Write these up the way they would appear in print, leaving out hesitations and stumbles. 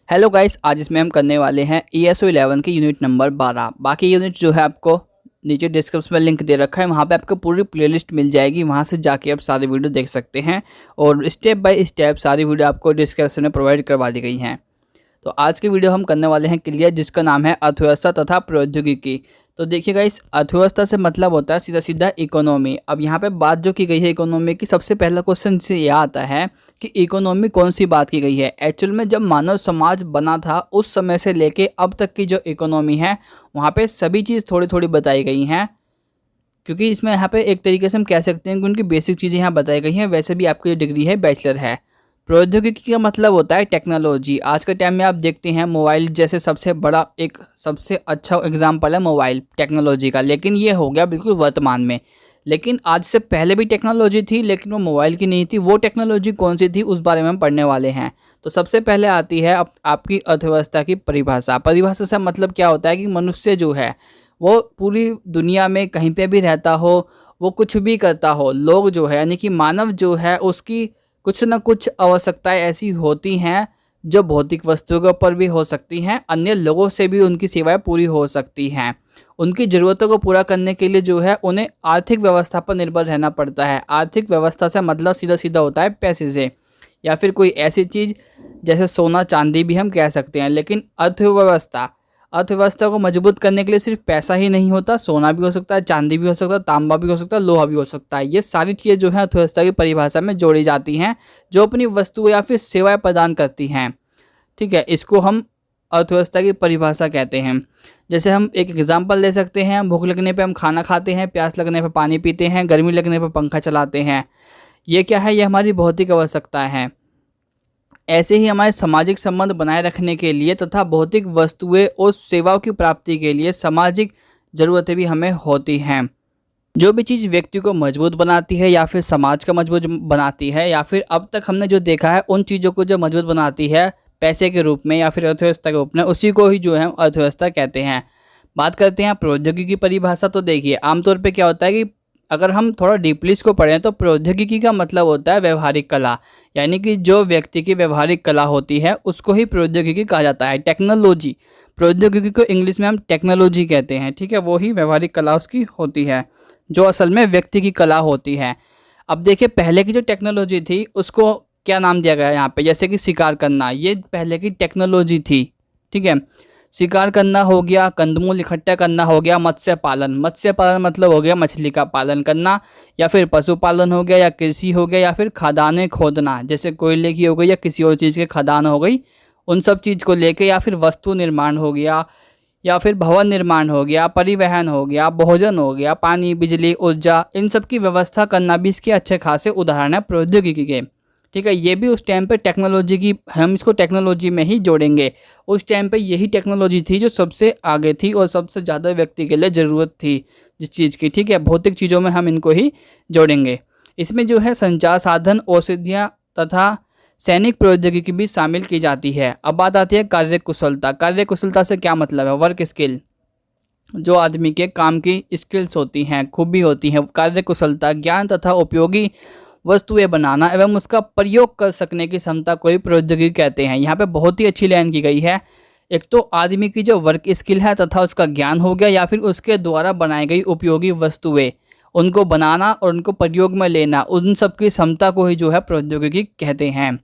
Hello guys, आज इसमें हम करने वाले हैं ESO 11 की यूनिट नंबर 12। बाकी यूनिट जो है आपको नीचे डिस्क्रिप्शन में लिंक दे रखा है, वहाँ पे आपको पूरी प्लेलिस्ट मिल जाएगी। वहाँ से जाके आप सारी वीडियो देख सकते हैं और स्टेप बाय स्टेप सारी वीडियो आपको डिस्क्रिप्शन में प्रोवाइड करवा दी गई हैं। तो आज की वीडियो हम करने वाले हैं क्लियर, जिसका नाम है अर्थव्यवस्था तथा प्रौद्योगिकी। तो देखिएगा, इस अर्थव्यवस्था से मतलब होता है सीधा सीधा इकोनॉमी। अब यहाँ पे बात जो की गई है इकोनॉमी की, सबसे पहला क्वेश्चन से यह आता है कि इकोनॉमी कौन सी बात की गई है। एक्चुअल में जब मानव समाज बना था उस समय से लेके अब तक की जो इकोनॉमी है, वहाँ पे सभी चीज़ थोड़ी थोड़ी बताई गई हैं। क्योंकि इसमें यहाँ पे एक तरीके से हम कह सकते हैं कि उनकी बेसिक चीज़ें यहाँ बताई गई हैं। वैसे भी आपकी डिग्री है बैचलर है। प्रौद्योगिकी का मतलब होता है टेक्नोलॉजी। आज के टाइम में आप देखते हैं मोबाइल जैसे सबसे बड़ा एक सबसे अच्छा एग्जाम्पल है मोबाइल टेक्नोलॉजी का, लेकिन ये हो गया बिल्कुल वर्तमान में। लेकिन आज से पहले भी टेक्नोलॉजी थी, लेकिन वो मोबाइल की नहीं थी। वो टेक्नोलॉजी कौन सी थी उस बारे में हम पढ़ने वाले हैं। तो सबसे पहले आती है आपकी अर्थव्यवस्था की परिभाषा। परिभाषा से मतलब क्या होता है कि मनुष्य जो है वो पूरी दुनिया में कहीं पे भी रहता हो, वो कुछ भी करता हो, लोग जो है यानी कि मानव जो है उसकी कुछ ना कुछ आवश्यकताएं ऐसी होती हैं जो भौतिक वस्तुओं के ऊपर भी हो सकती हैं, अन्य लोगों से भी उनकी सेवाएं पूरी हो सकती हैं। उनकी ज़रूरतों को पूरा करने के लिए जो है उन्हें आर्थिक व्यवस्था पर निर्भर रहना पड़ता है। आर्थिक व्यवस्था से मतलब सीधा सीधा होता है पैसे से, या फिर कोई ऐसी चीज़ जैसे सोना चांदी भी हम कह सकते हैं। लेकिन अर्थव्यवस्था को मजबूत करने के लिए सिर्फ पैसा ही नहीं होता, सोना भी हो सकता है, चांदी भी हो सकता है, तांबा भी हो सकता है, लोहा भी हो सकता है। ये सारी चीज़ें जो है अर्थव्यवस्था की परिभाषा में जोड़ी जाती हैं, जो अपनी वस्तु या फिर सेवाएं प्रदान करती हैं। ठीक है, इसको हम अर्थव्यवस्था की परिभाषा कहते हैं। जैसे हम एक एग्जांपल ले सकते हैं, भूख लगने पे हम खाना खाते हैं, प्यास लगने पे पानी पीते हैं, गर्मी लगने पे पंखा चलाते हैं। ये क्या है? ये हमारी भौतिक आवश्यकता है। ऐसे ही हमारे सामाजिक संबंध बनाए रखने के लिए तथा भौतिक वस्तुएं और सेवाओं की प्राप्ति के लिए सामाजिक ज़रूरतें भी हमें होती हैं। जो भी चीज़ व्यक्ति को मजबूत बनाती है या फिर समाज का मजबूत बनाती है, या फिर अब तक हमने जो देखा है उन चीज़ों को जो मजबूत बनाती है पैसे के रूप में या फिर अर्थव्यवस्था के रूप में, उसी को ही जो है अर्थव्यवस्था कहते हैं। बात करते हैं प्रौद्योगिकी की परिभाषा। तो देखिए, आमतौर पे क्या होता है कि अगर हम थोड़ा डीपली इसको पढ़ें तो प्रौद्योगिकी का मतलब होता है व्यवहारिक कला, यानी कि जो व्यक्ति की व्यवहारिक कला होती है उसको ही प्रौद्योगिकी कहा जाता है। टेक्नोलॉजी, प्रौद्योगिकी को इंग्लिश में हम टेक्नोलॉजी कहते हैं। ठीक है, वो ही व्यवहारिक कला उसकी होती है, जो असल में व्यक्ति की कला होती है। अब देखिए, पहले की जो टेक्नोलॉजी थी उसको क्या नाम दिया गया है यहाँ पे, जैसे कि शिकार करना, ये पहले की टेक्नोलॉजी थी। ठीक है, शिकार करना हो गया, कंदमूल इकट्ठा करना हो गया, मत्स्य पालन मतलब हो गया मछली का पालन करना, या फिर पशुपालन हो गया, या कृषि हो गया, या फिर खदानें खोदना, जैसे कोयले की हो गई या किसी और चीज़ की खदान हो गई, उन सब चीज़ को लेके, या फिर वस्तु निर्माण हो गया, या फिर भवन निर्माण हो गया, परिवहन हो गया, भोजन हो गया, पानी, बिजली, ऊर्जा, इन सब की व्यवस्था करना भी इसके अच्छे खासे उदाहरण है प्रौद्योगिकी के। ठीक है, ये भी उस टाइम पे टेक्नोलॉजी की, हम इसको टेक्नोलॉजी में ही जोड़ेंगे। उस टाइम पे यही टेक्नोलॉजी थी जो सबसे आगे थी और सबसे ज़्यादा व्यक्ति के लिए ज़रूरत थी जिस चीज़ की। ठीक है, भौतिक चीज़ों में हम इनको ही जोड़ेंगे। इसमें जो है संचार साधन, औषधियाँ तथा सैनिक प्रौद्योगिकी भी शामिल की जाती है। अब बात आती है कार्यकुशलता। कार्यकुशलता से क्या मतलब है? वर्क स्किल, जो आदमी के काम की स्किल्स होती हैं, खूबी होती हैं। कार्यकुशलता ज्ञान तथा उपयोगी वस्तुएं बनाना एवं उसका प्रयोग कर सकने की क्षमता को ही प्रौद्योगिकी कहते हैं। यहाँ पे बहुत ही अच्छी लाइन की गई है। एक तो आदमी की जो वर्क स्किल है तथा उसका ज्ञान हो गया, या फिर उसके द्वारा बनाई गई उपयोगी वस्तुएं, उनको बनाना और उनको प्रयोग में लेना, उन सब की क्षमता को ही जो है प्रौद्योगिकी कहते हैं।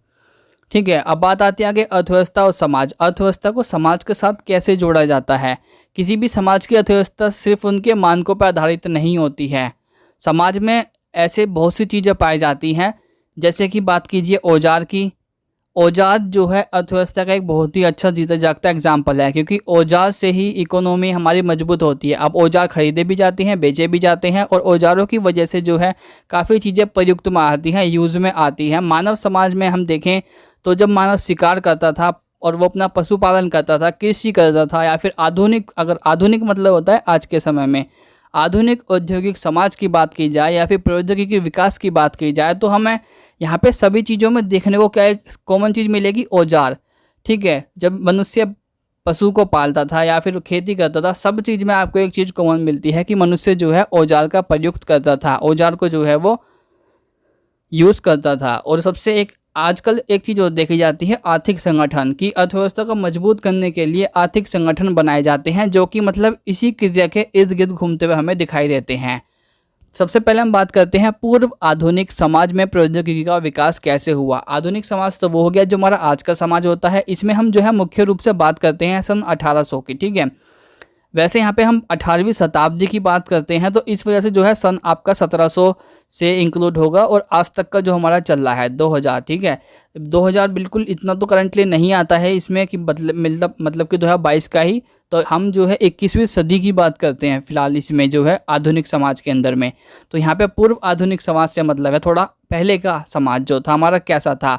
ठीक है, अब बात आती है आगे अर्थव्यवस्था और समाज। अर्थव्यवस्था को समाज के साथ कैसे जोड़ा जाता है? किसी भी समाज की अर्थव्यवस्था सिर्फ उनके मानकों पर आधारित नहीं होती है। समाज में ऐसे बहुत सी चीज़ें पाई जाती हैं, जैसे कि बात कीजिए औजार की। औजार जो है अर्थव्यवस्था का एक बहुत ही अच्छा जीता जागता एग्जाम्पल है, क्योंकि औजार से ही इकोनॉमी हमारी मजबूत होती है। अब औजार खरीदे भी जाते हैं, बेचे भी जाते हैं, और औजारों की वजह से जो है काफ़ी चीज़ें प्रयुक्त में आती हैं, यूज़ में आती हैं। मानव समाज में हम देखें तो जब मानव शिकार करता था और वो अपना पशुपालन करता था, कृषि करता था, या फिर आधुनिक, अगर आधुनिक मतलब होता है आज के समय में आधुनिक औद्योगिक समाज की बात की जाए या फिर प्रौद्योगिकी विकास की बात की जाए, तो हमें यहाँ पे सभी चीज़ों में देखने को क्या एक कॉमन चीज़ मिलेगी? औजार। ठीक है, जब मनुष्य पशु को पालता था या फिर खेती करता था, सब चीज़ में आपको एक चीज़ कॉमन मिलती है कि मनुष्य जो है औजार का प्रयुक्त करता था, औजार को जो है वो यूज़ करता था। और सबसे एक आजकल एक चीज़ और देखी जाती है, आर्थिक संगठन की अर्थव्यवस्था को मजबूत करने के लिए आर्थिक संगठन बनाए जाते हैं, जो कि मतलब इसी क्रिया के इर्द गिर्द घूमते हुए हमें दिखाई देते हैं। सबसे पहले हम बात करते हैं पूर्व आधुनिक समाज में प्रौद्योगिकी का विकास कैसे हुआ। आधुनिक समाज तो वो हो गया जो हमारा आज का समाज होता है। इसमें हम जो है मुख्य रूप से बात करते हैं सन 1800 की, ठीक है। वैसे यहाँ पे हम 18वीं शताब्दी की बात करते हैं, तो इस वजह से जो है सन आपका 1700 से इंक्लूड होगा और आज तक का जो हमारा चल रहा है 2000, ठीक है। 2000 बिल्कुल इतना तो करंटली नहीं आता है इसमें कि मतलब कि 2022 का ही, तो हम जो है 21वीं सदी की बात करते हैं फिलहाल इसमें जो है आधुनिक समाज के अंदर में। तो यहाँ पे पूर्व आधुनिक समाज से मतलब है थोड़ा पहले का समाज जो था हमारा कैसा था।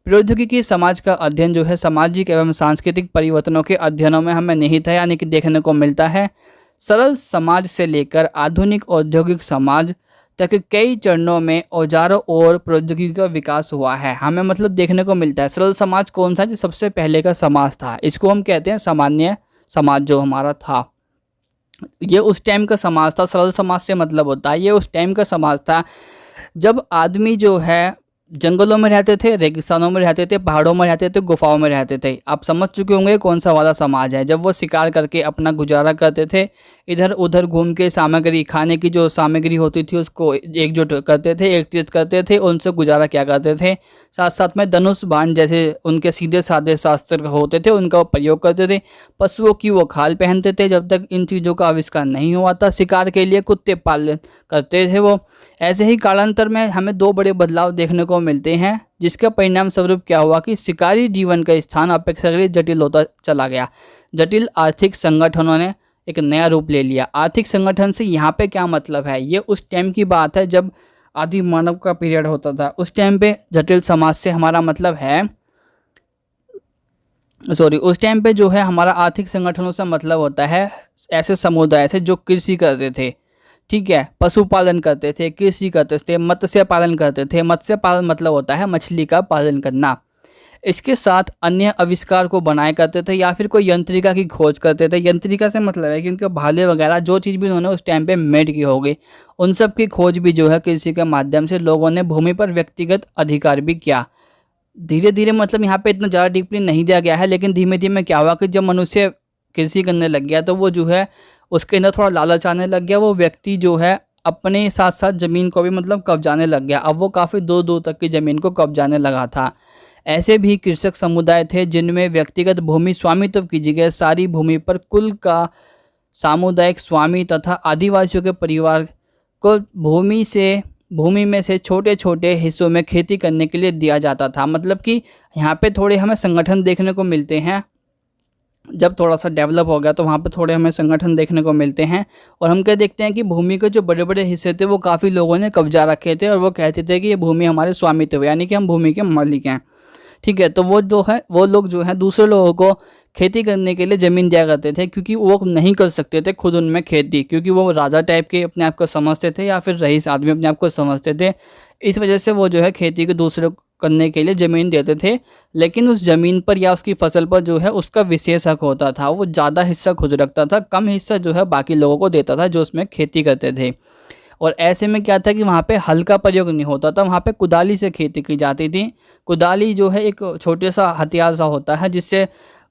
प्रौद्योगिकी समाज का अध्ययन जो है सामाजिक एवं सांस्कृतिक परिवर्तनों के अध्ययनों में हमें निहित है, यानी कि देखने को मिलता है। सरल समाज से लेकर आधुनिक औद्योगिक समाज तक कई चरणों में औजारों और प्रौद्योगिकी का विकास हुआ है, हमें मतलब देखने को मिलता है। सरल समाज कौन सा, जो सबसे पहले का समाज था, इसको हम कहते हैं सामान्य समाज जो हमारा था। ये उस टाइम का समाज था। सरल समाज से मतलब होता है ये उस टाइम का समाज था जब आदमी जो है जंगलों में रहते थे, रेगिस्तानों में रहते थे, पहाड़ों में रहते थे, गुफाओं में रहते थे। आप समझ चुके होंगे कौन सा वाला समाज है। जब वो शिकार करके अपना गुजारा करते थे, इधर उधर घूम के सामग्री, खाने की जो सामग्री होती थी उसको एकजुट करते थे, एकत्रित करते थे, उनसे गुजारा क्या करते थे। साथ साथ में धनुष बाण जैसे उनके सीधे साधे शास्त्र होते थे उनका प्रयोग करते थे। पशुओं की वो खाल पहनते थे। जब तक इन चीज़ों का आविष्कार नहीं हुआ था, शिकार के लिए कुत्ते पालन करते थे वो। ऐसे ही कालांतर में हमें दो बड़े बदलाव देखने को मिलते हैं, जिसका परिणाम स्वरूप क्या हुआ कि शिकारी जीवन का स्थान अपेक्षाकृत जटिल होता चला गया। जटिल आर्थिक संगठनों ने एक नया रूप ले लिया। आर्थिक संगठन से यहाँ पे क्या मतलब है, ये उस टाइम की बात है जब आदि मानव का पीरियड होता था। उस टाइम पे जटिल समाज से हमारा मतलब है, उस टाइम पे जो है हमारा आर्थिक संगठनों से मतलब होता है ऐसे समुदाय से जो कृषि करते थे, ठीक है, पशुपालन करते थे, कृषि करते थे, मत्स्य पालन करते थे। मत्स्य पालन मतलब होता है मछली का पालन करना। इसके साथ अन्य आविष्कार को बनाया करते थे या फिर कोई यंत्रिका की खोज करते थे। यंत्रिका से मतलब है कि उनके भाले वगैरह जो चीज़ भी उन्होंने उस टाइम पे मेड की होगी, उन सब की खोज भी जो है कृषि के माध्यम से लोगों ने भूमि पर व्यक्तिगत अधिकार भी किया। धीरे धीरे मतलब यहाँ पे इतना ज़्यादा डीपली नहीं दिया गया है, लेकिन धीमे धीमे क्या हुआ कि जब मनुष्य कृषि करने लग गया तो वो जो है उसके अंदर थोड़ा लालच आने लग गया। वो व्यक्ति जो है अपने साथ साथ ज़मीन को भी मतलब कब्जाने लग गया। अब वो काफ़ी दूर दूर तक की ज़मीन को कब्जाने लगा था। ऐसे भी कृषक समुदाय थे जिनमें व्यक्तिगत भूमि स्वामित्व की जगह सारी भूमि पर कुल का सामुदायिक स्वामी तथा आदिवासियों के परिवार को भूमि में से छोटे छोटे हिस्सों में खेती करने के लिए दिया जाता था। मतलब कि यहाँ पे थोड़े हमें संगठन देखने को मिलते हैं। जब थोड़ा सा डेवलप हो गया तो वहाँ पे थोड़े हमें संगठन देखने को मिलते हैं। और हम क्या देखते हैं कि भूमि के जो बड़े बड़े हिस्से थे वो काफ़ी लोगों ने कब्जा रखे थे और वो कहते थे कि ये भूमि हमारे स्वामित्व, यानी कि हम भूमि के मालिक हैं, ठीक है। तो वो जो है वो लोग जो है दूसरे लोगों को खेती करने के लिए ज़मीन दिया करते थे, क्योंकि वो नहीं कर सकते थे खुद उनमें खेती, क्योंकि वो राजा टाइप के अपने आप को समझते थे या फिर रईस आदमी अपने आप को समझते थे। इस वजह से वो जो है खेती को दूसरे करने के लिए ज़मीन देते थे, लेकिन उस ज़मीन पर या उसकी फसल पर जो है उसका विशेष हक होता था। वो ज़्यादा हिस्सा खुद रखता था, कम हिस्सा जो है बाकी लोगों को देता था जो उसमें खेती करते थे। और ऐसे में क्या था कि वहाँ पे हल का प्रयोग नहीं होता था, वहाँ पे कुदाली से खेती की जाती थी। कुदाली जो है एक छोटे सा हथियार सा होता है जिससे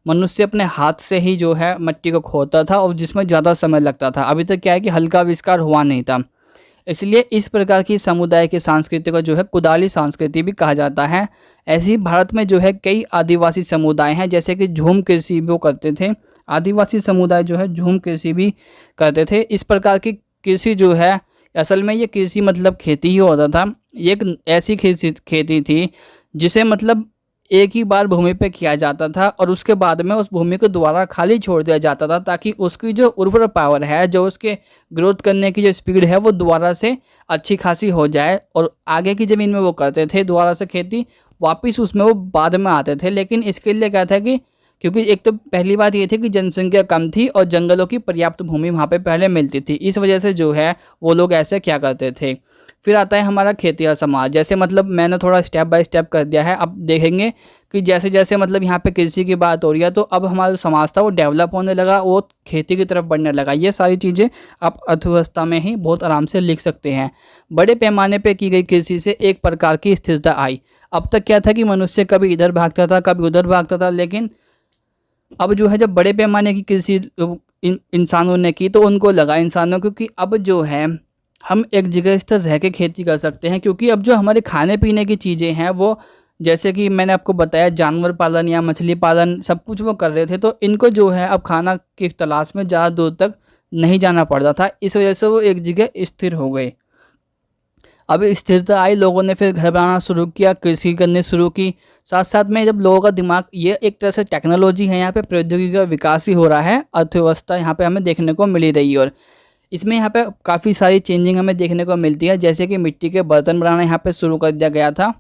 मनुष्य अपने हाथ से ही जो है मिट्टी को खोदता था और जिसमें ज़्यादा समय लगता था। अभी तक क्या है कि हल का आविष्कार हुआ नहीं था, इसलिए इस प्रकार की समुदाय की संस्कृति को जो है कुदाली संस्कृति भी कहा जाता है। ऐसे ही भारत में जो है कई आदिवासी समुदाय हैं, जैसे कि झूम कृषि भी वो करते थे। आदिवासी समुदाय जो है झूम कृषि भी करते थे। इस प्रकार की कृषि जो है असल में ये कृषि मतलब खेती ही होता था। ये एक ऐसी खेती थी जिसे मतलब एक ही बार भूमि पे किया जाता था और उसके बाद में उस भूमि को दोबारा खाली छोड़ दिया जाता था, ताकि उसकी जो उर्वर पावर है, जो उसके ग्रोथ करने की जो स्पीड है, वो दोबारा से अच्छी खासी हो जाए। और आगे की ज़मीन में वो करते थे दोबारा से खेती, वापस उसमें वो बाद में आते थे। लेकिन इसके लिए क्या था कि क्योंकि एक तो पहली बात ये थी कि जनसंख्या कम थी और जंगलों की पर्याप्त भूमि वहाँ पे पहले मिलती थी, इस वजह से जो है वो लोग ऐसे क्या करते थे। फिर आता है हमारा खेतिया समाज। जैसे मतलब मैंने थोड़ा स्टेप बाय स्टेप कर दिया है। अब देखेंगे कि जैसे जैसे मतलब यहाँ पे कृषि की बात हो रही है तो अब हमारा समाज था वो डेवलप होने लगा, वो खेती की तरफ बढ़ने लगा। ये सारी चीज़ें आप अर्थव्यवस्था में ही बहुत आराम से लिख सकते हैं। बड़े पैमाने पे की गई कृषि से एक प्रकार की स्थिरता आई। अब तक क्या था कि मनुष्य कभी इधर भागता था, कभी उधर भागता था, लेकिन अब जो है जब बड़े पैमाने की कृषि इंसानों ने की तो उनको लगा इंसानों को कि अब जो है हम एक जगह स्थिर रह के खेती कर सकते हैं, क्योंकि अब जो हमारे खाने पीने की चीज़ें हैं वो, जैसे कि मैंने आपको बताया, जानवर पालन या मछली पालन सब कुछ वो कर रहे थे, तो इनको जो है अब खाना की तलाश में ज़्यादा दूर तक नहीं जाना पड़ता था। इस वजह से वो एक जगह स्थिर हो गए। अब स्थिरता आई, लोगों ने फिर घर बनाना शुरू किया, कृषि करने शुरू की। साथ साथ में जब लोगों का दिमाग, ये एक तरह से टेक्नोलॉजी है, यहाँ पे प्रौद्योगिकी का विकास ही हो रहा है, अर्थव्यवस्था यहाँ पे हमें देखने को मिली रही है। और इसमें यहाँ पे काफ़ी सारी चेंजिंग हमें देखने को मिलती है, जैसे कि मिट्टी के बर्तन बनाना यहाँ पे शुरू कर दिया गया था।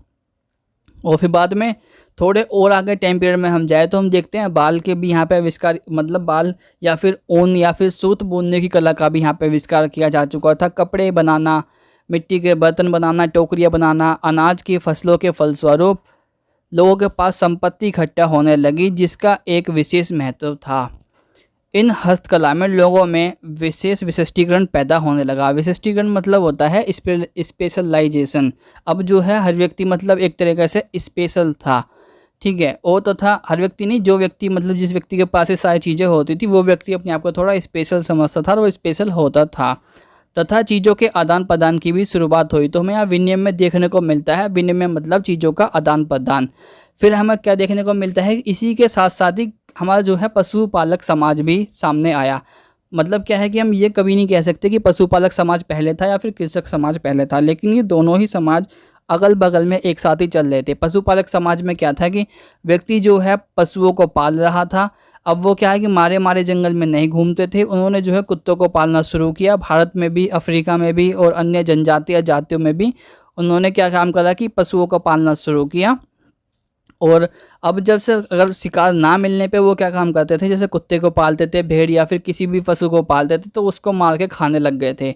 और फिर बाद में थोड़े और आगे टाइम पीरियड में हम जाए तो हम देखते हैं बाल के भी यहाँ पे आविष्कार, मतलब बाल या फिर ऊन या फिर सूत बुनने की कला का भी यहाँ पे आविष्कार किया जा चुका था। कपड़े बनाना, मिट्टी के बर्तन बनाना, टोकरियाँ बनाना, अनाज की फसलों के फलस्वरूप लोगों के पास संपत्ति इकट्ठा होने लगी, जिसका एक विशेष महत्व था। इन हस्तकला में लोगों में विशेष विशिष्टीकरण पैदा होने लगा। विशिष्टीकरण मतलब होता है स्पेशलाइजेशन। अब जो है हर व्यक्ति मतलब एक तरीके से स्पेशल था, ठीक है। और तथा हर व्यक्ति नहीं, जो व्यक्ति मतलब जिस व्यक्ति के पास ये सारी चीज़ें होती थी वो व्यक्ति अपने आप को थोड़ा स्पेशल समझता था और वो स्पेशल होता था। तथा चीज़ों के आदान प्रदान की भी शुरुआत हुई। तो हमें यहाँ विनिमय में देखने को मिलता है, विनिमय मतलब चीज़ों का आदान प्रदान। फिर हमें क्या देखने को मिलता है, इसी के साथ साथ ही हमारा जो है पशुपालक समाज भी सामने आया। मतलब क्या है कि हम ये कभी नहीं कह सकते कि पशुपालक समाज पहले था या फिर कृषक समाज पहले था, लेकिन ये दोनों ही समाज अगल बगल में एक साथ ही चल रहे थे। पशुपालक समाज में क्या था कि व्यक्ति जो है पशुओं को पाल रहा था। अब वो क्या है कि मारे मारे जंगल में नहीं घूमते थे, उन्होंने जो है कुत्तों को पालना शुरू किया। भारत में भी, अफ्रीका में भी और अन्य जनजातीय जातियों में भी उन्होंने क्या काम करा कि पशुओं को पालना शुरू किया। और अब जब से अगर शिकार ना मिलने पे वो क्या काम करते थे, जैसे कुत्ते को पालते थे, भेड़ या फिर किसी भी पशु को पालते थे, तो उसको मार के खाने लग गए थे।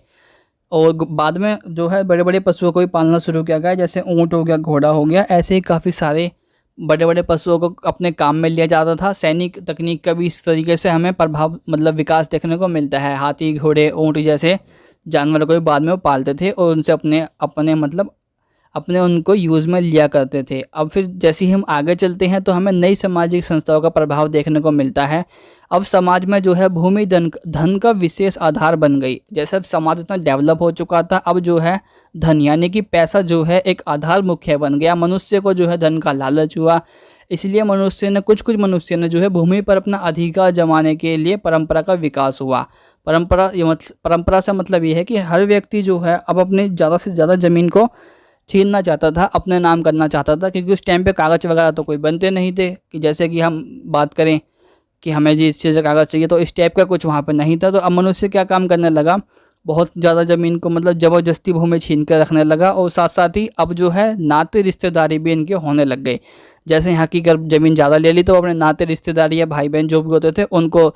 और बाद में जो है बड़े बड़े पशुओं को भी पालना शुरू किया गया, जैसे ऊँट हो गया, घोड़ा हो गया, ऐसे ही काफ़ी सारे बड़े बड़े पशुओं को अपने काम में लिया जाता था। सैनिक तकनीक का भी इस तरीके से हमें प्रभाव मतलब विकास देखने को मिलता है। हाथी, घोड़े, ऊँट जैसे जानवरों को भी बाद में वो पालते थे और उनसे अपने अपने मतलब अपने उनको यूज़ में लिया करते थे। अब फिर जैसे ही हम आगे चलते हैं तो हमें नई सामाजिक संस्थाओं का प्रभाव देखने को मिलता है। अब समाज में जो है भूमि धन का विशेष आधार बन गई। जैसे अब समाज इतना डेवलप हो चुका था, अब जो है धन यानी कि पैसा जो है एक आधार मुख्य बन गया। मनुष्य को जो है धन का लालच हुआ, इसलिए मनुष्य ने कुछ मनुष्य ने जो है भूमि पर अपना अधिकार जमाने के लिए परंपरा का विकास हुआ। परंपरा से मतलब ये है कि हर व्यक्ति जो है अब अपनी ज़्यादा से ज़्यादा ज़मीन को छीनना चाहता था, अपने नाम करना चाहता था, क्योंकि उस टाइम पे कागज़ वगैरह तो कोई बनते नहीं थे कि जैसे कि हम बात करें कि हमें जी इस चीज़ का कागज़ चाहिए, तो इस टाइप का कुछ वहाँ पे नहीं था। तो अब मनुष्य क्या काम करने लगा, बहुत ज़्यादा ज़मीन को मतलब ज़बरदस्ती भूमि छीन कर रखने लगा। और साथ साथ ही अब जो है नाते रिश्तेदारी भी इनके होने लग गए। जैसे यहाँ की अगर ज़मीन ज़्यादा ले ली तो अपने नाते रिश्तेदारी या भाई बहन जो भी होते थे उनको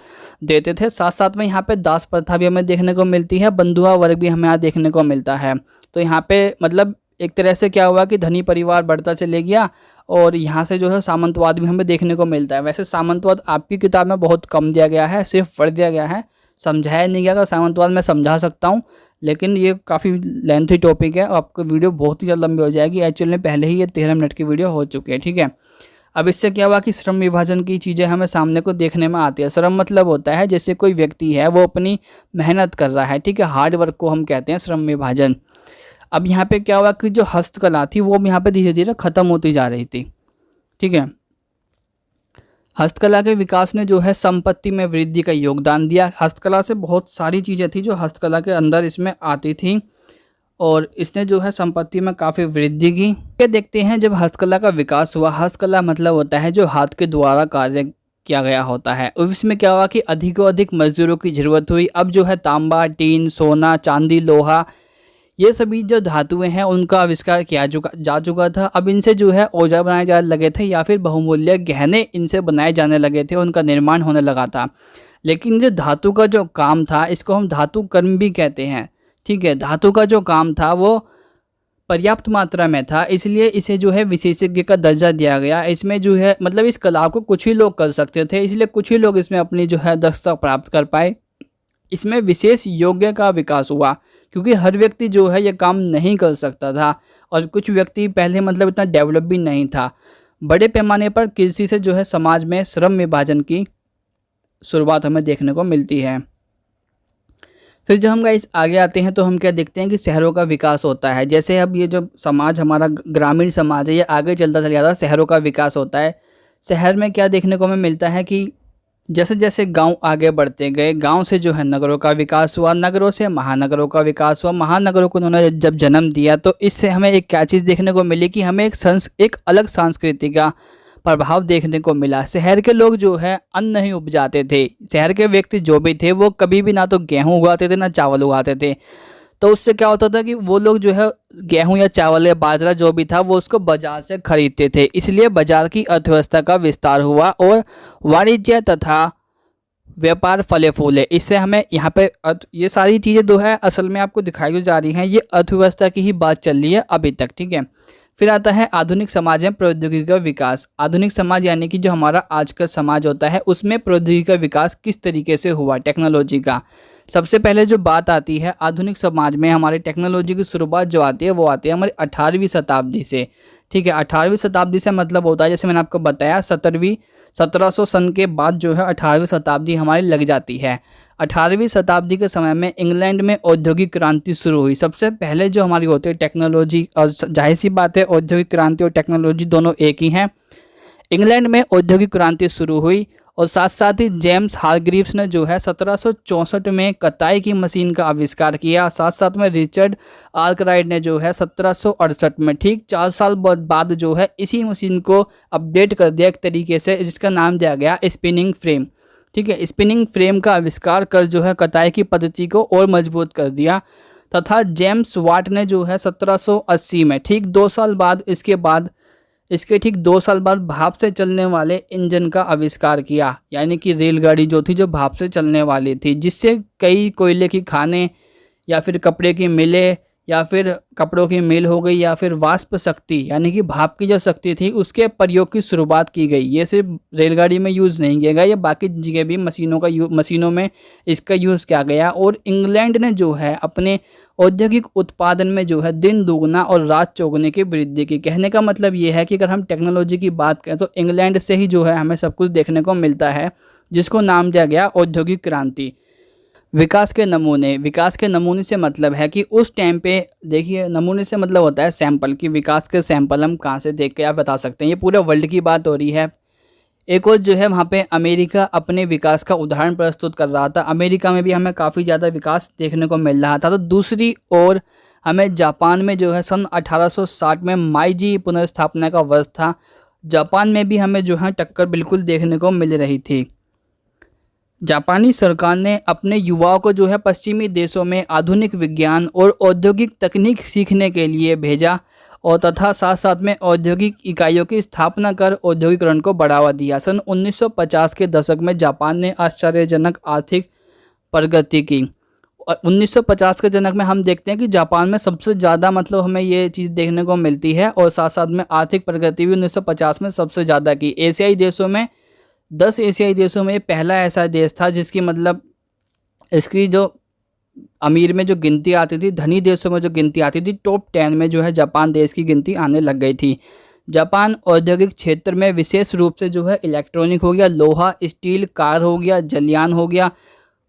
देते थे। साथ साथ में यहाँ पे दास प्रथा भी हमें देखने को मिलती है, बंधुआ वर्ग भी हमें यहाँ देखने को मिलता है। तो यहाँ पे मतलब एक तरह से क्या हुआ कि धनी परिवार बढ़ता चले गया और यहाँ से जो है सामंतवाद भी हमें देखने को मिलता है। वैसे सामंतवाद आपकी किताब में बहुत कम दिया गया है, सिर्फ पढ़ दिया गया है, समझाया नहीं गया। अगर सामंतवाद मैं समझा सकता हूँ, लेकिन ये काफ़ी लेंथी टॉपिक है और आपको वीडियो बहुत ही ज़्यादा लंबी हो जाएगी। एक्चुअली में पहले ही ये 13 मिनट की वीडियो हो चुकी है, ठीक है। अब इससे क्या हुआ कि श्रम विभाजन की चीज़ें हमें सामने को देखने में आती है। श्रम मतलब होता है जैसे कोई व्यक्ति है वो अपनी मेहनत कर रहा है, ठीक है, हार्ड वर्क को हम कहते हैं श्रम विभाजन। अब यहाँ पे क्या हुआ कि जो हस्तकला थी वो यहाँ पे धीरे धीरे ख़त्म होती जा रही थी, ठीक है। हस्तकला के विकास ने जो है संपत्ति में वृद्धि का योगदान दिया। हस्तकला से बहुत सारी चीज़ें थी जो हस्तकला के अंदर इसमें आती थी और इसने जो है संपत्ति में काफ़ी वृद्धि की। ये देखते हैं जब हस्तकला का विकास हुआ। हस्तकला मतलब होता है जो हाथ के द्वारा कार्य किया गया होता है। और इसमें क्या हुआ कि अधिक मजदूरों की ज़रूरत हुई। अब जो है तांबा, टीन, सोना, चांदी, लोहा, ये सभी जो धातुएं हैं उनका आविष्कार किया जा चुका था। अब इनसे जो है औजार बनाए जाने लगे थे या फिर बहुमूल्य गहने इनसे बनाए जाने लगे थे, उनका निर्माण होने लगा था। लेकिन जो धातु का जो काम था इसको हम धातु कर्म भी कहते हैं, ठीक है। धातु का जो काम था वो पर्याप्त मात्रा में था, इसलिए इसे जो है विशेषज्ञ का दर्जा दिया गया। इसमें जो है मतलब इस कला को कुछ ही लोग कर सकते थे, इसलिए कुछ ही लोग इसमें अपनी जो है दक्षता प्राप्त कर पाए। इसमें विशेष योग्य का विकास हुआ क्योंकि हर व्यक्ति जो है ये काम नहीं कर सकता था और कुछ व्यक्ति पहले मतलब इतना डेवलप भी नहीं था। बड़े पैमाने पर कृषि से जो है समाज में श्रम विभाजन की शुरुआत हमें देखने को मिलती है। फिर जब हम गाइस आगे आते हैं तो हम क्या देखते हैं कि शहरों का विकास होता है। जैसे अब ये जो समाज हमारा ग्रामीण समाज है ये आगे चलता चला जाता है, शहरों का विकास होता है। शहर में क्या देखने को हमें मिलता है कि जैसे जैसे गांव आगे बढ़ते गए, गांव से जो है नगरों का विकास हुआ, नगरों से महानगरों का विकास हुआ, महानगरों को उन्होंने जब जन्म दिया तो इससे हमें एक क्या चीज़ देखने को मिली कि हमें एक अलग संस्कृति का प्रभाव देखने को मिला। शहर के लोग जो है अन्न नहीं उपजाते थे। शहर के व्यक्ति जो भी थे वो कभी भी ना तो गेहूँ उगाते थे ना चावल उगाते थे। तो उससे क्या होता था कि वो लोग जो है गेहूं या चावल या बाजरा जो भी था वो उसको बाजार से खरीदते थे। इसलिए बाजार की अर्थव्यवस्था का विस्तार हुआ और वाणिज्य तथा व्यापार फले फूले। इससे हमें यहाँ पे ये सारी चीज़ें जो है असल में आपको दिखाई जा रही हैं, ये अर्थव्यवस्था की ही बात चल रही है अभी तक, ठीक है। फिर आता है आधुनिक समाज में प्रौद्योगिकी का विकास। आधुनिक समाज यानी कि जो हमारा आज का समाज होता है उसमें प्रौद्योगिकी का विकास किस तरीके से हुआ, टेक्नोलॉजी का। सबसे पहले जो बात आती है आधुनिक समाज में हमारी टेक्नोलॉजी की शुरुआत जो आती है वो आती है हमारी 18वीं शताब्दी से, ठीक है। 18वीं शताब्दी से मतलब होता है जैसे मैंने आपको बताया 1700 सन के बाद जो है 18वीं शताब्दी हमारी लग जाती है। 18वीं शताब्दी के समय में इंग्लैंड में औद्योगिक क्रांति शुरू हुई। सबसे पहले जो हमारी होती है टेक्नोलॉजी, और जाहिर सी बात है औद्योगिक क्रांति और टेक्नोलॉजी दोनों एक ही हैं। इंग्लैंड में औद्योगिक क्रांति शुरू हुई और साथ साथ ही जेम्स हारग्रीव्स ने जो है 1764 में कताई की मशीन का आविष्कार किया। साथ साथ में रिचर्ड आर्कराइट ने जो है 1768 में ठीक 4 साल बाद जो है इसी मशीन को अपडेट कर दिया एक तरीके से, जिसका नाम दिया गया स्पिनिंग फ्रेम, ठीक है। स्पिनिंग फ्रेम का आविष्कार कर जो है कताई की पद्धति को और मजबूत कर दिया। तथा जेम्स वाट ने जो है 1780 में ठीक 2 साल बाद इसके ठीक 2 साल बाद भाप से चलने वाले इंजन का आविष्कार किया, यानी कि रेलगाड़ी जो थी जो भाप से चलने वाली थी, जिससे कई कोयले की खानें या फिर कपड़े की मिलें या फिर कपड़ों की मिल हो गई या फिर वाष्प शक्ति यानी कि भाप की जो शक्ति थी उसके प्रयोग की शुरुआत की गई। ये सिर्फ रेलगाड़ी में यूज़ नहीं किया गया, ये बाकी जगह भी मशीनों में इसका यूज़ किया गया। और इंग्लैंड ने जो है अपने औद्योगिक उत्पादन में जो है दिन दोगुना और रात चौगुने की वृद्धि की। कहने का मतलब ये है कि अगर हम टेक्नोलॉजी की बात करें तो इंग्लैंड से ही जो है हमें सब कुछ देखने को मिलता है, जिसको नाम दिया गया औद्योगिक क्रांति। विकास के नमूने से मतलब है कि उस टाइम पे देखिए, नमूने से मतलब होता है सैंपल, कि विकास के सैंपल हम कहाँ से देख के आप बता सकते हैं। ये पूरे वर्ल्ड की बात हो रही है। एक और जो है वहाँ पे अमेरिका अपने विकास का उदाहरण प्रस्तुत कर रहा था। अमेरिका में भी हमें काफ़ी ज़्यादा विकास देखने को मिल रहा था। तो दूसरी ओर हमें जापान में जो है सन 1860 में माइजी पुनर्स्थापना का वर्ष था। जापान में भी हमें जो है टक्कर बिल्कुल देखने को मिल रही थी। जापानी सरकार ने अपने युवाओं को जो है पश्चिमी देशों में आधुनिक विज्ञान और औद्योगिक तकनीक सीखने के लिए भेजा और तथा साथ साथ में औद्योगिक इकाइयों की स्थापना कर औद्योगिकरण को बढ़ावा दिया। सन 1950 के दशक में जापान ने आश्चर्यजनक आर्थिक प्रगति की। और 1950 के दशक में हम देखते हैं कि जापान में सबसे ज़्यादा मतलब हमें ये चीज़ देखने को मिलती है। और साथ साथ में आर्थिक प्रगति भी 1950 में सबसे ज़्यादा की। एशियाई देशों में 10 एशियाई देशों में पहला ऐसा देश था जिसकी मतलब इसकी जो अमीर में जो गिनती आती थी, धनी देशों में जो गिनती आती थी, टॉप 10 में जो है जापान देश की गिनती आने लग गई थी। जापान औद्योगिक क्षेत्र में विशेष रूप से जो है इलेक्ट्रॉनिक हो गया, लोहा, स्टील, कार हो गया, जलयान हो गया,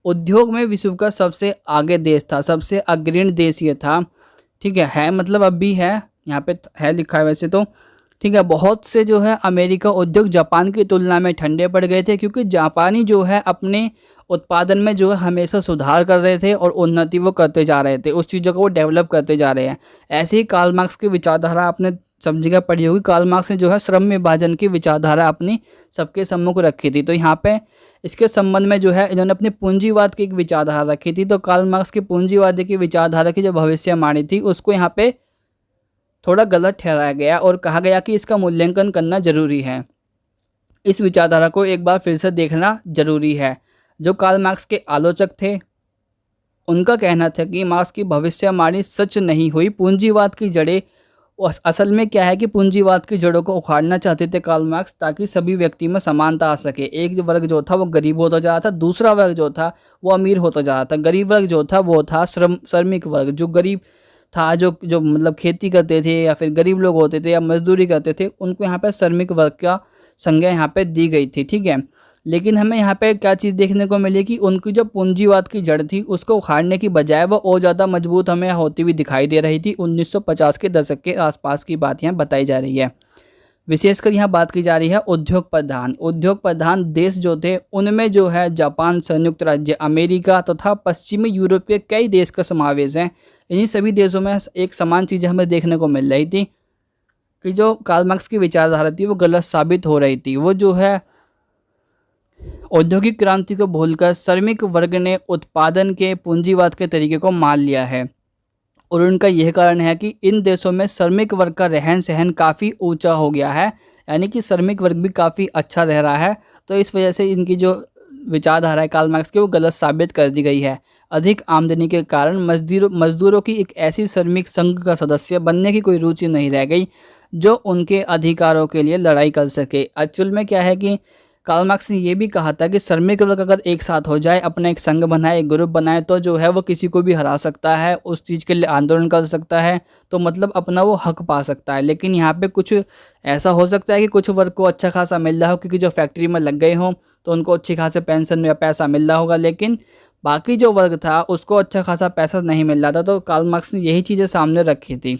उद्योग में विश्व का सबसे आगे देश था, सबसे अग्रणी देश ये था, ठीक है मतलब अब भी है, यहाँ पे है लिखा है वैसे तो, ठीक है। बहुत से जो है अमेरिका उद्योग जापान की तुलना में ठंडे पड़ गए थे, क्योंकि जापानी जो है अपने उत्पादन में जो है हमेशा सुधार कर रहे थे और उन्नति वो करते जा रहे थे, उस चीज़ों को वो डेवलप करते जा रहे हैं। ऐसे ही कार्ल मार्क्स की विचारधारा आपने सब जगह पढ़ी होगी। कार्ल मार्क्स ने जो है श्रम विभाजन की विचारधारा अपनी सबके सम्मुख रखी थी। तो यहाँ पे इसके संबंध में जो है इन्होंने अपनी पूंजीवाद की एक विचारधारा रखी थी। तो कार्ल मार्क्स की पूंजीवाद की विचारधारा की जो भविष्यवाणी थी उसको यहाँ पे थोड़ा गलत ठहराया गया और कहा गया कि इसका मूल्यांकन करना जरूरी है। इस विचारधारा को एक बार फिर से देखना जरूरी है। जो कार्ल मार्क्स के आलोचक थे उनका कहना था कि मार्क्स की भविष्यवाणी सच नहीं हुई, पूंजीवाद की जड़ें असल में क्या है कि पूंजीवाद की जड़ों को उखाड़ना चाहते थे कार्ल मार्क्स, ताकि सभी व्यक्ति में समानता आ सके। एक वर्ग जो था वो गरीब होता जा रहा था, दूसरा वर्ग जो था वो अमीर होता जा रहा था। गरीब वर्ग जो था वो था श्रमिक वर्ग। जो गरीब था, जो जो मतलब खेती करते थे या फिर गरीब लोग होते थे या मजदूरी करते थे, उनको यहाँ पे श्रमिक वर्ग का संज्ञा यहाँ पे दी गई थी, ठीक है। लेकिन हमें यहाँ पे क्या चीज़ देखने को मिली कि उनकी जो पूंजीवाद की जड़ थी उसको उखाड़ने की बजाय वो और ज़्यादा मजबूत हमें होती हुई दिखाई दे रही थी। 1950 के दशक के आसपास की बात यहाँ बताई जा रही है। विशेषकर यहाँ बात की जा रही है उद्योग प्रधान देश जो थे उनमें जो है जापान, संयुक्त राज्य अमेरिका तथा पश्चिमी यूरोप के कई देश का समावेश है। इन्हीं सभी देशों में एक समान चीज़ हमें देखने को मिल रही थी कि जो कार्ल मार्क्स की विचारधारा थी वो गलत साबित हो रही थी। वो जो है औद्योगिक क्रांति को भूलकर श्रमिक वर्ग ने उत्पादन के पूंजीवाद के तरीके को मान लिया है, और उनका यह कारण है कि इन देशों में श्रमिक वर्ग का रहन सहन काफ़ी ऊंचा हो गया है, यानी कि श्रमिक वर्ग भी काफ़ी अच्छा रह रहा है। तो इस वजह से इनकी जो विचारधारा है कार्ल मार्क्स की वो गलत साबित कर दी गई है। अधिक आमदनी के कारण मजदूरों की एक ऐसी श्रमिक संघ का सदस्य बनने की कोई रुचि नहीं रह गई जो उनके अधिकारों के लिए लड़ाई कर सके। एक्चुअल में क्या है कि कार्ल मार्क्स ने ये भी कहा था कि श्रमिक वर्ग अगर एक साथ हो जाए, अपना एक संघ बनाए, एक ग्रुप बनाए, तो जो है वो किसी को भी हरा सकता है, उस चीज़ के लिए आंदोलन कर सकता है, तो मतलब अपना वो हक पा सकता है। लेकिन यहाँ पे कुछ ऐसा हो सकता है कि कुछ वर्ग को अच्छा खासा मिल रहा हो क्योंकि जो फैक्ट्री में लग गए हों तो उनको अच्छी खासे पेंशन या पैसा मिल रहा होगा, लेकिन बाकी जो वर्ग था उसको अच्छा खासा पैसा नहीं मिल रहा था। तो कार्ल मार्क्स ने यही चीज़ें सामने रखी थी,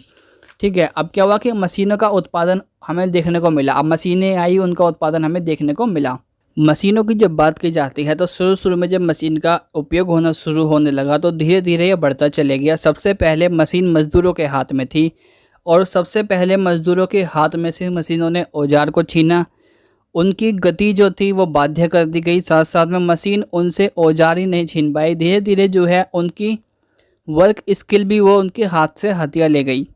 ठीक है। अब क्या हुआ कि मशीनों का उत्पादन हमें देखने को मिला। अब मशीनें आई, उनका उत्पादन हमें देखने को मिला। मशीनों की जब बात की जाती है तो शुरू में जब मशीन का उपयोग होना शुरू होने लगा तो धीरे धीरे ये बढ़ता चले गया। सबसे पहले मशीन मजदूरों के हाथ में थी, और सबसे पहले मजदूरों के हाथ में से मशीनों ने औजार को छीना। उनकी गति जो थी वो बाध्य कर दी गई, साथ साथ में मशीन उनसे औजार ही नहीं छीन पाई। धीरे धीरे जो है उनकी वर्क स्किल भी वो उनके हाथ से हथिया ले गई।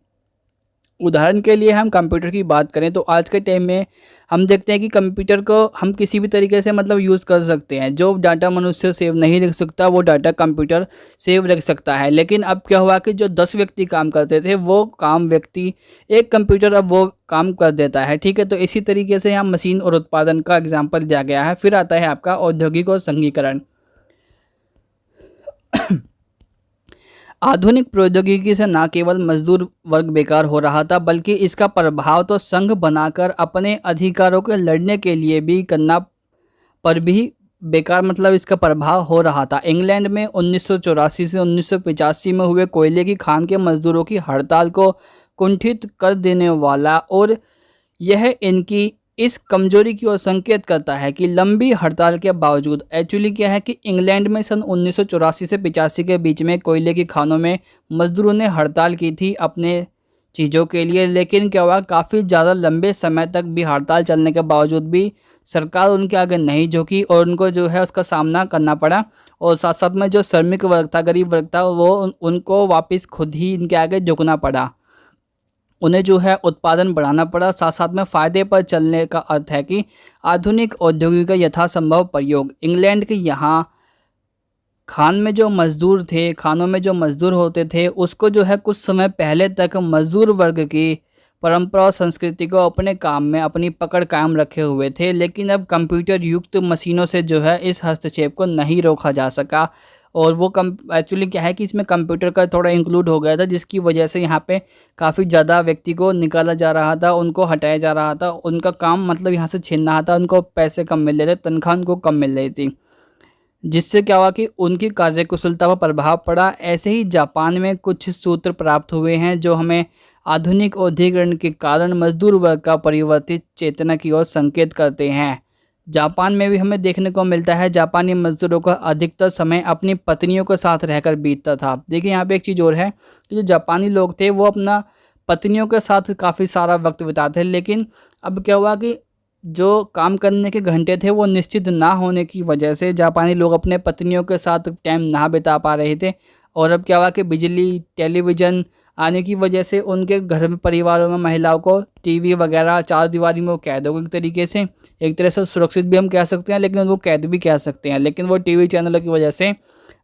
उदाहरण के लिए हम कंप्यूटर की बात करें तो आज के टाइम में हम देखते हैं कि कंप्यूटर को हम किसी भी तरीके से मतलब यूज़ कर सकते हैं। जो डाटा मनुष्य सेव नहीं रख सकता वो डाटा कंप्यूटर सेव रख सकता है। लेकिन अब क्या हुआ कि जो 10 व्यक्ति काम करते थे वो काम व्यक्ति एक कंप्यूटर अब वो काम कर देता है, ठीक है। तो इसी तरीके से यहाँ मशीन और उत्पादन का एग्जाम्पल दिया गया है। फिर आता है आपका औद्योगिक और संघीकरण। आधुनिक प्रौद्योगिकी से न केवल मजदूर वर्ग बेकार हो रहा था, बल्कि इसका प्रभाव तो संघ बनाकर अपने अधिकारों के लड़ने के लिए भी करना पर भी बेकार, मतलब इसका प्रभाव हो रहा था। इंग्लैंड में 1984 से 1985 में हुए कोयले की खान के मजदूरों की हड़ताल को कुंठित कर देने वाला, और यह इनकी इस कमजोरी की ओर संकेत करता है कि लंबी हड़ताल के बावजूद एक्चुअली क्या है कि इंग्लैंड में सन 1984 से 85 के बीच में कोयले की खानों में मजदूरों ने हड़ताल की थी अपने चीज़ों के लिए। लेकिन क्या हुआ, काफ़ी ज़्यादा लंबे समय तक भी हड़ताल चलने के बावजूद भी सरकार उनके आगे नहीं झुकी और उनको जो है उसका सामना करना पड़ा। और साथ साथ में जो श्रमिक वर्ग था, गरीब वर्ग था, वो उनको वापस खुद ही इनके आगे झुकना पड़ा। उन्हें जो है उत्पादन बढ़ाना पड़ा। साथ साथ में फ़ायदे पर चलने का अर्थ है कि आधुनिक औद्योगिक का यथासंभव प्रयोग। इंग्लैंड के यहाँ खानों में जो मजदूर होते थे उसको जो है कुछ समय पहले तक मजदूर वर्ग की परंपरा और संस्कृति को अपने काम में अपनी पकड़ कायम रखे हुए थे। लेकिन अब कंप्यूटर युक्त मशीनों से जो है इस हस्तक्षेप को नहीं रोका जा सका, और वो एक्चुअली क्या है कि इसमें कंप्यूटर का थोड़ा इंक्लूड हो गया था, जिसकी वजह से यहाँ पे काफ़ी ज़्यादा व्यक्ति को निकाला जा रहा था, उनको हटाया जा रहा था, उनका काम मतलब यहाँ से छीन रहा था, उनको पैसे कम मिल रहे थे, तनख्वाह उनको कम मिल रही थी, जिससे क्या हुआ कि उनकी कार्यकुशलता पर प्रभाव पड़ा। ऐसे ही जापान में कुछ सूत्र प्राप्त हुए हैं जो हमें आधुनिक औद्योगिकरण के कारण मजदूर वर्ग का परिवर्तित चेतना की ओर संकेत करते हैं। जापान में भी हमें देखने को मिलता है जापानी मजदूरों का अधिकतर समय अपनी पत्नियों के साथ रहकर बीतता था। देखिए यहाँ पे एक चीज़ और है कि जो जापानी लोग थे वो अपना पत्नियों के साथ काफ़ी सारा वक्त बिताते, लेकिन अब क्या हुआ कि जो काम करने के घंटे थे वो निश्चित ना होने की वजह से जापानी लोग अपने पत्नियों के साथ टाइम ना बिता पा रहे थे। और अब क्या हुआ कि बिजली, टेलीविज़न आने की वजह से उनके घर में, परिवारों में महिलाओं को टीवी वगैरह चार दीवारी में वो कैद हो गए। एक तरीके से, एक तरह से सुरक्षित भी हम कह सकते हैं लेकिन उनको कैद भी कह सकते हैं। लेकिन वो टीवी चैनलों की वजह से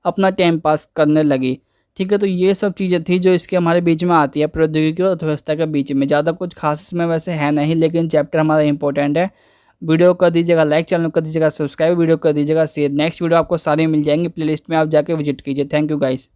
अपना टाइम पास करने लगी, ठीक है, तो ये सब चीज़ें थी जो इसके हमारे बीच में आती है, प्रौद्योगिकी और अर्थव्यवस्था के बीच में। ज़्यादा कुछ खास इसमें वैसे है नहीं, लेकिन चैप्टर हमारा इंपॉर्टेंट है। वीडियो कर दीजिएगा लाइक, चैनल कर दीजिएगा सब्सक्राइब, वीडियो कर दीजिएगा शेयर। नेक्स्ट वीडियो आपको सारी मिल जाएंगी प्लेलिस्ट में, आप जाके विजिट कीजिए। Thank you guys.